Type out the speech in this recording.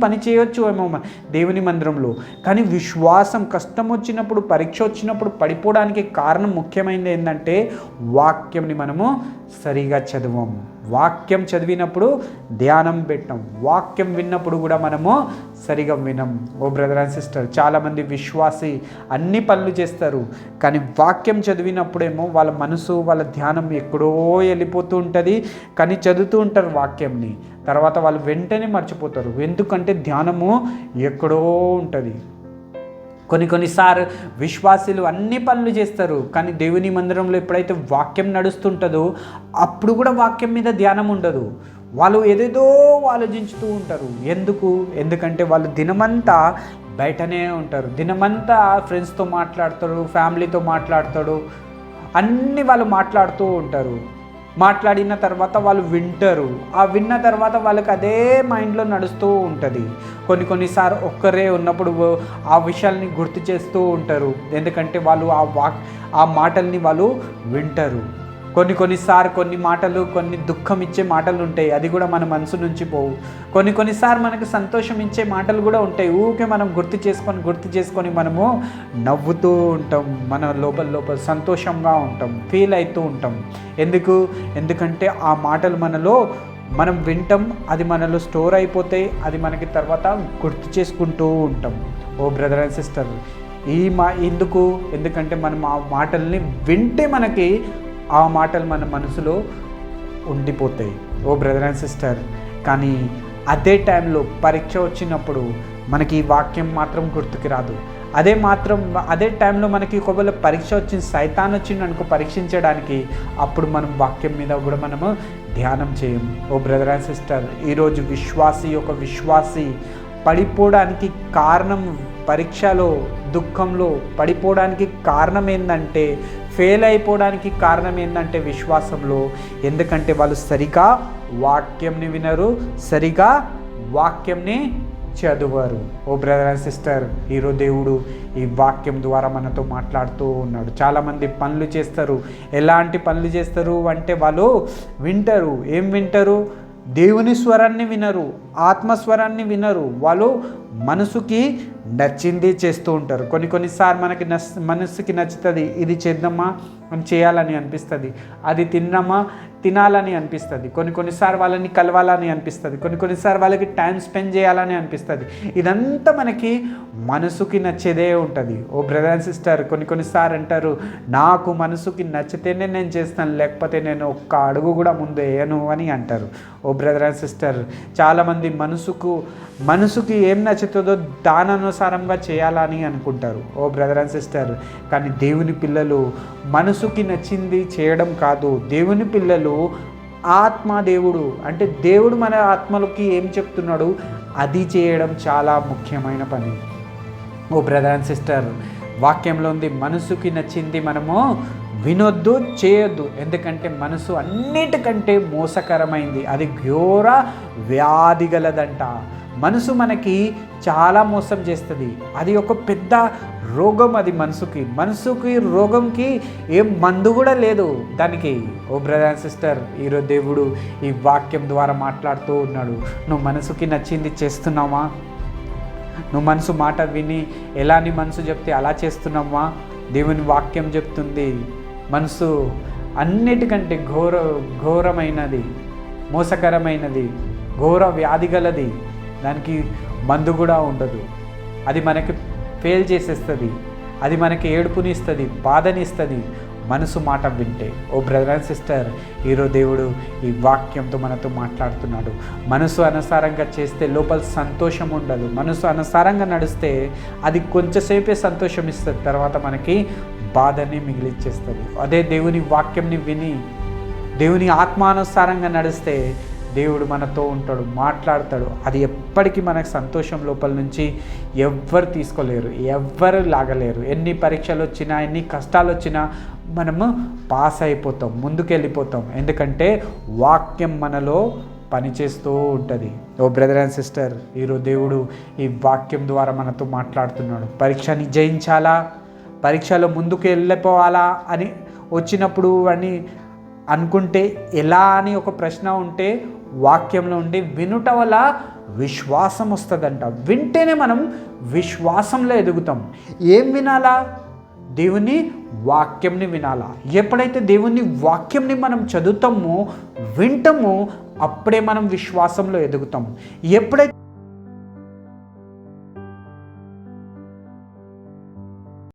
పని చేయొచ్చు ఏమో దేవుని మందిరంలో, కానీ విశ్వాసం కష్టం వచ్చినప్పుడు, పరీక్ష వచ్చినప్పుడు పడిపోవడానికి కారణం ముఖ్యమైనది ఏంటంటే వాక్యంని మనము సరిగా చదవము. వాక్యం చదివినప్పుడు ధ్యానం పెట్టం, వాక్యం విన్నప్పుడు కూడా మనము సరిగా వినం. ఓ బ్రదర్ అండ్ సిస్టర్, చాలామంది విశ్వాసి అన్ని పనులు చేస్తారు, కానీ వాక్యం చదివినప్పుడేమో వాళ్ళ మనసు, వాళ్ళ ధ్యానం ఎక్కడో వెళ్ళిపోతూ ఉంటుంది. కానీ చదువుతూ ఉంటారు వాక్యంని, తర్వాత వాళ్ళు వెంటనే మర్చిపోతారు. ఎందుకంటే ధ్యానము ఎక్కడో ఉంటుంది. కొన్నిసార్లు విశ్వాసులు అన్ని పనులు చేస్తారు, కానీ దేవుని మందిరంలో ఎప్పుడైతే వాక్యం నడుస్తుంటుందో అప్పుడు కూడా వాక్యం మీద ధ్యానం ఉండదు. వాళ్ళు ఏదేదో ఆలోచించుతూ ఉంటారు. ఎందుకంటే వాళ్ళు దినమంతా బయటనే ఉంటారు, దినమంతా ఫ్రెండ్స్తో మాట్లాడతారు, ఫ్యామిలీతో మాట్లాడతాడు, అన్నీ వాళ్ళు మాట్లాడుతూ ఉంటారు. మాట్లాడిన తర్వాత వాళ్ళు వింటారు, ఆ విన్న తర్వాత వాళ్ళకి అదే మైండ్లో నడుస్తూ ఉంటుంది. కొన్నిసార్లు ఒక్కరే ఉన్నప్పుడు ఆ విషయాల్ని గుర్తు చేస్తూ ఉంటారు, ఎందుకంటే వాళ్ళు ఆ మాటల్ని వాళ్ళు వింటారు. కొన్నిసార్లు కొన్ని మాటలు, కొన్ని దుఃఖం ఇచ్చే మాటలు ఉంటాయి, అది కూడా మన మనసు నుంచి పోవు. కొన్నిసార్లు మనకు సంతోషం ఇచ్చే మాటలు కూడా ఉంటాయి, ఊరికే మనం గుర్తు చేసుకొని మనము నవ్వుతూ ఉంటాం, మన లోపల సంతోషంగా ఉంటాం, ఫీల్ అవుతూ ఉంటాం. ఎందుకంటే ఆ మాటలు మనం వింటాం, అది మనలో స్టోర్ అయిపోతాయి, అది మనకి తర్వాత గుర్తు చేసుకుంటూ ఉంటాం. ఓ బ్రదర్ అండ్ సిస్టర్, ఎందుకంటే మనం ఆ మాటల్ని వింటే మనకి ఆ మాటలు మన మనసులో ఉండిపోతాయి. ఓ బ్రదర్ అండ్ సిస్టర్, కానీ అదే టైంలో పరీక్ష వచ్చినప్పుడు మనకి ఈ వాక్యం మాత్రం గుర్తుకి రాదు. అదే టైంలో మనకి ఒకవేళ పరీక్ష వచ్చింది, సైతాన్ వచ్చింది అనుకో పరీక్షించడానికి, అప్పుడు మనం వాక్యం మీద కూడా మనము ధ్యానం చేయం. ఓ బ్రదర్ అండ్ సిస్టర్, ఈరోజు విశ్వాసి పడిపోవడానికి కారణం, పరీక్షలో దుఃఖంలో పడిపోవడానికి కారణం ఏంటంటే, ఫెయిల్ అయిపోవడానికి కారణం ఏంటంటే విశ్వాసంలో, ఎందుకంటే వాళ్ళు సరిగా వాక్యంని వినరు, సరిగా వాక్యంని చదువరు. ఓ బ్రదర్ అండ్ సిస్టర్, ఈరోజు దేవుడు ఈ వాక్యం ద్వారా మనతో మాట్లాడుతూ ఉన్నాడు. చాలామంది పనులు చేస్తారు. ఎలాంటి పనులు చేస్తారు అంటే వాళ్ళు వింటారు. ఏం వింటారు? దేవుని స్వరాన్ని వినరు, ఆత్మస్వరాన్ని వినరు. వాళ్ళు మనసుకి నచ్చింది చేస్తూ ఉంటారు. కొన్నిసార్లు మనసుకి నచ్చుతుంది, ఇది చేద్దామా అని చేయాలని అనిపిస్తుంది, అది తినాలని అనిపిస్తుంది, కొన్నిసార్లు వాళ్ళని కలవాలని అనిపిస్తుంది, కొన్నిసార్లు వాళ్ళకి టైం స్పెండ్ చేయాలని అనిపిస్తుంది. ఇదంతా మనకి మనసుకి నచ్చేదే ఉంటుంది. ఓ బ్రదర్ అండ్ సిస్టర్, కొన్నిసార్లు అంటారు, నాకు మనసుకి నచ్చితేనే నేను చేస్తాను, లేకపోతే నేను ఒక్క అడుగు కూడా ముందు వేయను అని అంటారు. ఓ బ్రదర్ అండ్ సిస్టర్, చాలామంది మనసుకి ఏం నచ్చుతుందో దానానుసారంగా చేయాలని అనుకుంటారు. ఓ బ్రదర్ అండ్ సిస్టర్, కానీ దేవుని పిల్లలు మనసుకి నచ్చింది చేయడం కాదు. దేవుని పిల్లలు దేవుడు అంటే దేవుడు మన ఆత్మలకి ఏం చెప్తున్నాడు అది చేయడం చాలా ముఖ్యమైన పని. ఓ బ్రదర్ అండ్ సిస్టర్, వాక్యంలో ఉంది, మనసుకి నచ్చింది మనము వినొద్దు, చేయొద్దు. ఎందుకంటే మనసు అన్నిటికంటే మోసకరమైంది, అది ఘోర వ్యాధి గలదంట. మనసు మనకి చాలా మోసం చేస్తుంది, అది ఒక పెద్ద రోగం. అది మనసుకి రోగంకి ఏం మందు కూడా లేదు దానికి. ఓ బ్రదర్ అండ్ సిస్టర్, ఈరోజు దేవుడు ఈ వాక్యం ద్వారా మాట్లాడుతూ ఉన్నాడు. నువ్వు మనసుకి నచ్చింది చేస్తున్నావా? నువ్వు మనసు మాట విని ఎలా నీ మనసు చెప్తే అలా చేస్తున్నావా? దేవుని వాక్యం చెప్తుంది, మనసు అన్నిటికంటే ఘోరమైనది, మోసకరమైనది, ఘోర వ్యాధి గలది. దానికి మందు కూడా ఉండదు. అది మనకి ఫెయిల్ చేసేస్తుంది, అది మనకి ఏడుపునిస్తుంది, బాధనిస్తుంది మనసు మాట వింటే. ఓ బ్రదర్ అండ్ సిస్టర్, ఈరోజు దేవుడు ఈ వాక్యంతో మనతో మాట్లాడుతున్నాడు. మనసు అనుసారంగా చేస్తే లోపల సంతోషం ఉండదు. మనసు అనుసారంగా నడిస్తే అది కొంచెంసేపే సంతోషం ఇస్తుంది, తర్వాత మనకి బాధని మిగిలిచ్చేస్తుంది. అదే దేవుని వాక్యంని విని దేవుని ఆత్మానుసారంగా నడిస్తే దేవుడు మనతో ఉంటాడు, మాట్లాడతాడు. అది ఎప్పటికీ మనకు సంతోషం లోపల నుంచి ఎవ్వరు తీసుకోలేరు, ఎవ్వరు లాగలేరు. ఎన్ని పరీక్షలు వచ్చినా, ఎన్ని కష్టాలు వచ్చినా మనము పాస్ అయిపోతాం, ముందుకెళ్ళిపోతాం. ఎందుకంటే వాక్యం మనలో పనిచేస్తూ ఉంటుంది. ఓ బ్రదర్ అండ్ సిస్టర్, ఈరోజు దేవుడు ఈ వాక్యం ద్వారా మనతో మాట్లాడుతున్నాడు. పరీక్షని జయించాలా, పరీక్షలో ముందుకు వెళ్ళిపోవాలా అని వచ్చినప్పుడు అనుకుంటే ఎలా అని ఒక ప్రశ్న ఉంటే వాక్యంలో ఉండి వినుట వల్ల విశ్వాసం వస్తుందంట. వింటేనే మనం విశ్వాసంలో ఎదుగుతాం. ఏం వినాలా? దేవుని వాక్యంని వినాలా. ఎప్పుడైతే దేవుని వాక్యంని మనం చదువుతామో, వింటామో, అప్పుడే మనం విశ్వాసంలో ఎదుగుతాం. ఎప్పుడైతే